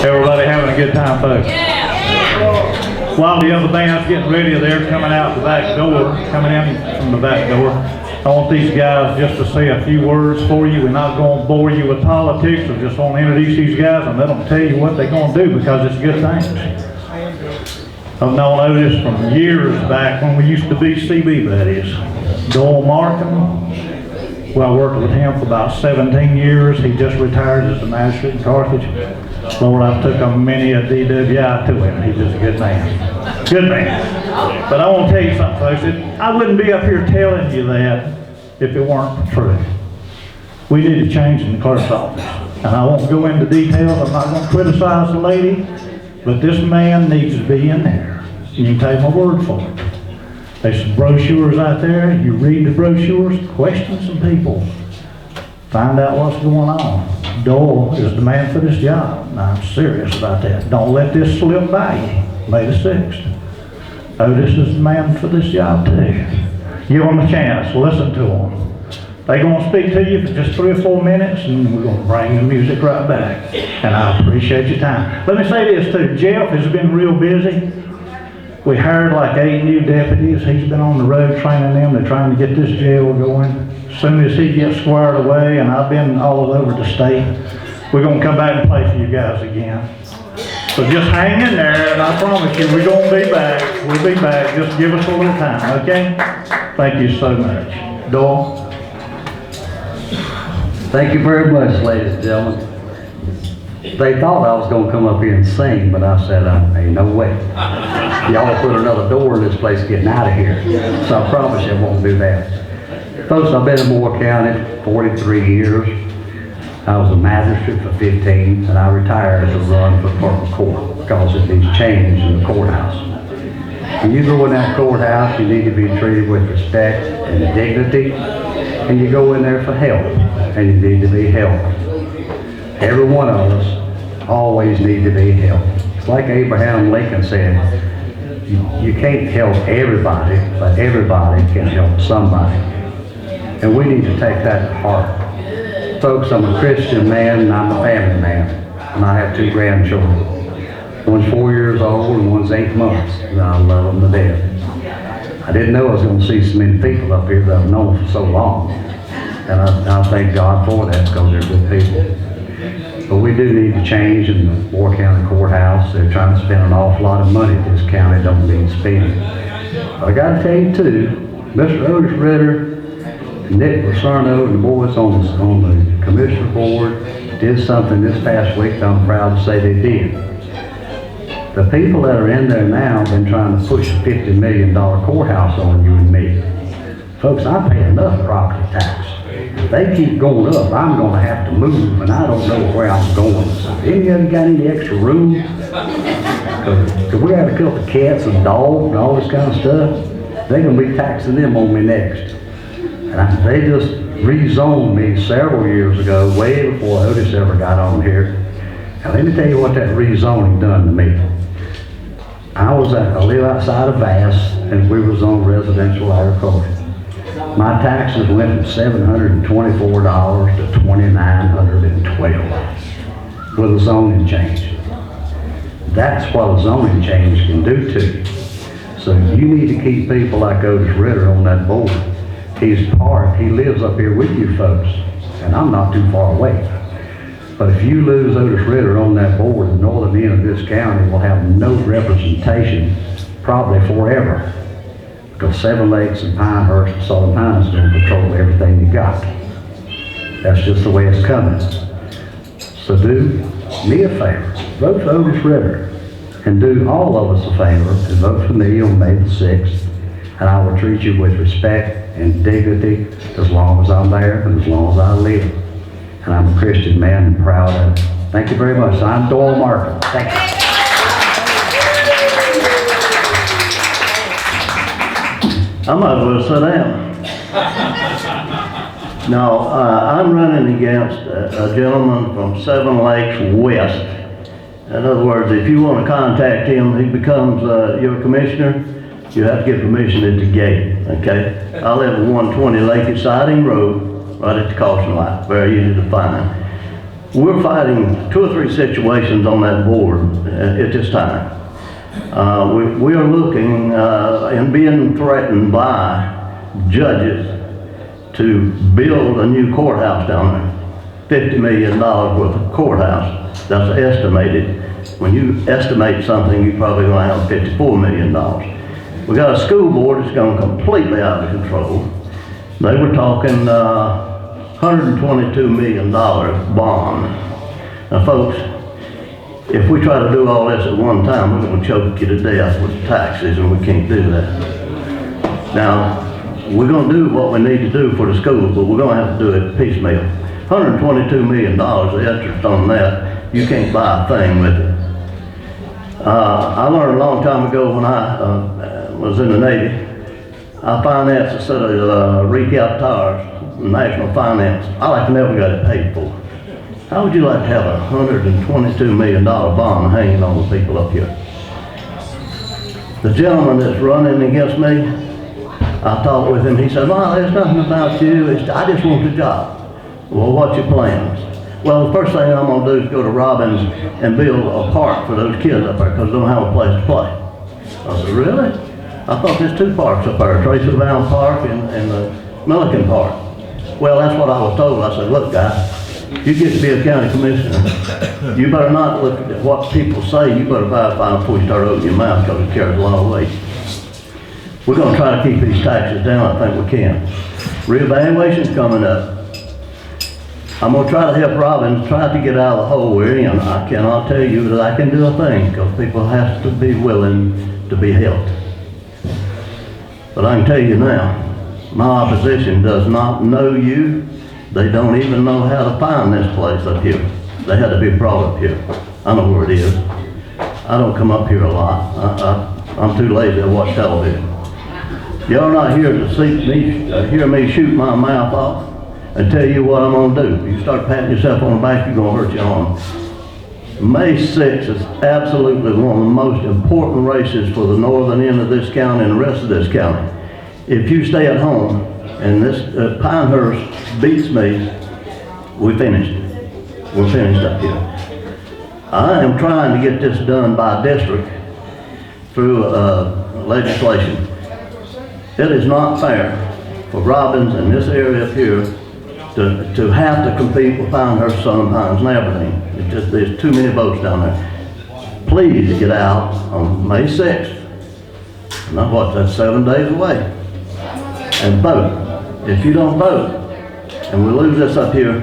Everybody having a good time, folks? While the other band's getting ready, they're coming out the back door, coming in from the back door. I want these guys just to say a few words for you. We're not going to bore you with politics. I just want to introduce these guys and let them tell you what they're going to do because it's good things. I've known Otis from years back when we used to be CB buddies. Doyle Markham. Well, I worked with him for about 17 years. He just retired as the magistrate in Carthage. Lord, I've took many a DWI to him. He's just a good man. Good man. But I want to tell you something, folks. I wouldn't be up here telling you that if it weren't true. We need a change in the clerk's office. And I won't go into details. I'm not going to criticize the lady. But this man needs to be in there. You can take my word for it. There's some brochures out there. You read the brochures, question some people. Find out what's going on. Doyle is the man for this job. And I'm serious about that. Don't let this slip by you. May the 6th. Otis is the man for this job too. Give them a chance. Listen to them. They're going to speak to you for just 3 or 4 minutes, and we're going to bring the music right back. And I appreciate your time. Let me say this too. Jeff has been real busy. We hired like 8 new deputies. He's been on the road training them. They're trying to get this jail going. As soon as he gets squared away, and I've been all over the state, we're going to come back and play for you guys again. So just hang in there, and I promise you, we're going to be back. We'll be back. Just give us a little time, okay? Thank you so much. Doyle? Thank you very much, ladies and gentlemen. They thought I was going to come up here and sing, but I said, ain't no way. Y'all put another door in this place getting out of here. So I promise you I won't do that. Folks, I've been in Moore County 43 years. I was a magistrate for 15, and I retired to run for clerk of court because it needs change in the courthouse. When you go in that courthouse, you need to be treated with respect and dignity, and you go in there for help, and you need to be helped. Every one of us always need to be helped. It's like Abraham Lincoln said, you can't help everybody, but everybody can help somebody. And we need to take that to heart. Folks, I'm a Christian man and I'm a family man. And I have 2 grandchildren. One's 4 years old and one's 8 months. And I love them to death. I didn't know I was going to see so many people up here that I've known for so long. And I thank God for that because they're good people. But we do need to change in the Moore County Courthouse. They're trying to spend an awful lot of money this county don't need spending. But I got to tell you too, Mr. Otis Ritter, Nick Lacerno, and the boys on the commissioner board did something this past week that I'm proud to say they did. The people that are in there now have been trying to push a $50 million courthouse on you and me. Folks, I pay enough property tax. If they keep going up, I'm going to have to move, and I don't know where I'm going. So, any of you got any extra room? Because we have a couple of cats and dogs and all this kind of stuff. They're going to be taxing them on me next. And they just rezoned me several years ago, way before Otis ever got on here. And let me tell you what that rezoning done to me. I live outside of Vass, and we was on residential agriculture. My taxes went from $724 to $2,912 with a zoning change. That's what a zoning change can do to you. So you need to keep people like Otis Ritter on that board. He lives up here with you folks, and I'm not too far away. But if you lose Otis Ritter on that board, the northern end of this county will have no representation probably forever. Because Seven Lakes and Pinehurst and Southern Pines is going to control everything you got. That's just the way it's coming. So do me a favor, vote for Otis Ritter, and do all of us a favor and vote for me on May the 6th, and I will treat you with respect and dignity as long as I'm there and as long as I live. And I'm a Christian man and proud of it. Thank you very much. I'm Doyle Markham. Thank you. I might as well sit down. No, I'm running against a gentleman from Seven Lakes West. In other words, if you want to contact him, he becomes your commissioner, you have to get permission at the gate, okay? I live at 120 Lake Siding Road, right at the caution light, very easy to find. we're fighting 2 or 3 situations on that board at this time. We are looking and being threatened by judges to build a new courthouse down there. $50 million worth of courthouse. That's estimated. When you estimate something, you're probably going to have $54 million. We got a school board that's gone completely out of control. They were talking $122 million bond. Now folks, if we try to do all this at one time, we're going to choke you to death with taxes, and we can't do that. Now, we're going to do what we need to do for the schools, but we're going to have to do it piecemeal. $122 million of interest on that, you can't buy a thing with it. I learned a long time ago when I was in the Navy, I financed a set of recap towers, national finance. I like to never got it paid for. How would you like to have a $122 million bond hanging on the people up here? The gentleman that's running against me, I talked with him, he said, well, there's nothing about you, I just want the job. Well, what's your plans? Well, the first thing I'm going to do is go to Robbins and build a park for those kids up there because they don't have a place to play. I said, really? I thought there's 2 parks up there, Tracy Bound Park and the Milliken Park. Well, that's what I was told. I said, look, guy, you get to be a county commissioner. You better not look at what people say. You better verify before you start opening your mouth because it carries a lot of weight. We're going to try to keep these taxes down. I think we can. Reevaluation's coming up. I'm going to try to help Robin try to get out of the hole we're in. I cannot tell you that I can do a thing because people have to be willing to be helped. But I can tell you now, my opposition does not know you. They don't even know how to find this place up here. They had to be brought up here. I know where it is. I don't come up here a lot. I'm too lazy to watch television. Y'all not here to see me, hear me shoot my mouth off and tell you what I'm going to do. If you start patting yourself on the back, you're going to hurt your arm. May 6th is absolutely one of the most important races for the northern end of this county and the rest of this county. If you stay at home and this Pinehurst beats me, we finished. We're finished up here. I am trying to get this done by district through legislation. It is not fair for Robbins in this area up here to have to compete with Pinehurst, Southern Pines, and Aberdeen. It's just, there's too many votes down there. Please get out on May 6th. Now what, that's 7 days away. And vote. If you don't vote, and we lose this up here,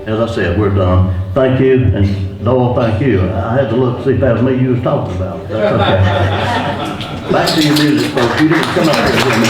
as I said, we're done. Thank you, and Doyle, thank you. I had to look to see if that was me you was talking about. That's okay. Back to your music, folks. You didn't come up here with me.